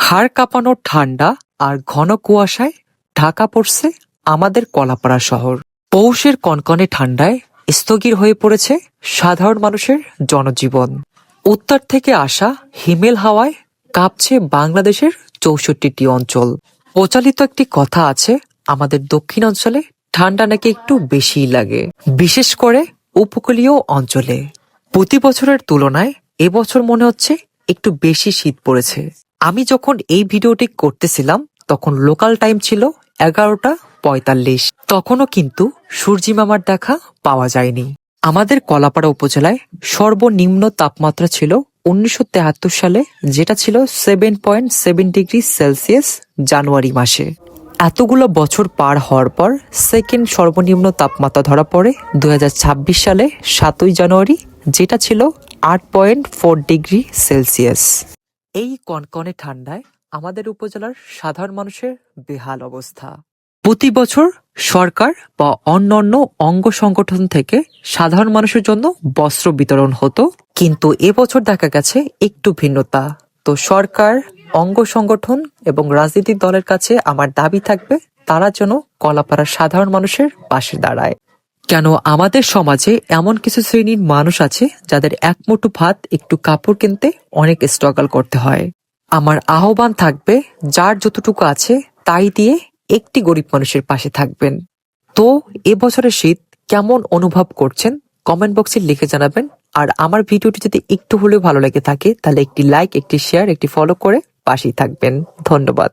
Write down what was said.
হাড় কাঁপানো ঠান্ডা আর ঘন কুয়াশায় ঢাকা পড়ছে আমাদের কলাপাড়া শহর। পৌষের কনকনে ঠান্ডায় স্থগির হয়ে পড়েছে সাধারণ মানুষের জনজীবন। উত্তর থেকে আসা হিমেল হাওয়ায় কাঁপছে বাংলাদেশের ৬৪টি অঞ্চল। প্রচলিত একটি কথা আছে, আমাদের দক্ষিণ অঞ্চলে ঠান্ডা নাকি একটু বেশিই লাগে, বিশেষ করে উপকূলীয় অঞ্চলে। প্রতি বছরের তুলনায় এবছর মনে হচ্ছে একটু বেশি শীত পড়েছে। আমি যখন এই ভিডিওটি করতেছিলাম তখন লোকাল টাইম ছিল 11টা ৪৫। তখনও কিন্তু সূর্যি মামার দেখা পাওয়া যায়নি। আমাদের কলাপাড়া উপজেলায় সর্বনিম্ন তাপমাত্রা ছিল ১৯৭৩ সালে, যেটা ছিল 7.7 ডিগ্রি সেলসিয়াস জানুয়ারি মাসে। এতগুলো বছর পার হওয়ার পর সেকেন্ড সর্বনিম্ন তাপমাত্রা ধরা পড়ে ২০২৬ সালে ৭ই জানুয়ারি, যেটা ছিল ৮.৪ ডিগ্রি সেলসিয়াস। এই কনকনে ঠান্ডায় আমাদের উপজেলার সাধারণ মানুষের বেহাল অবস্থা। প্রতি বছর সরকার বা অন্যান্য অঙ্গ সংগঠন থেকে সাধারণ মানুষের জন্য বস্ত্র বিতরণ হতো, কিন্তু এবছর দেখা গেছে একটু ভিন্নতা। তো সরকার, অঙ্গ সংগঠন এবং রাজনৈতিক দলের কাছে আমার দাবি থাকবে তারা যেন কলাপাড়ার সাধারণ মানুষের পাশে দাঁড়ায়। কেন আমাদের সমাজে এমন কিছু শ্রেণীর মানুষ আছে যাদের এক মুঠো ভাত, একটু কাপড় কিনতে অনেক স্ট্রাগল করতে হয়। আমার আহ্বান থাকবে, যার যতটুকু আছে তাই দিয়ে একটি গরিব মানুষের পাশে থাকবেন। তো এবছরের শীত কেমন অনুভব করছেন কমেন্ট বক্সে লিখে জানাবেন। আর আমার ভিডিওটি যদি একটু হলেও ভালো লেগে থাকে তাহলে একটি লাইক, একটি শেয়ার, একটি ফলো করে পাশেই থাকবেন। ধন্যবাদ।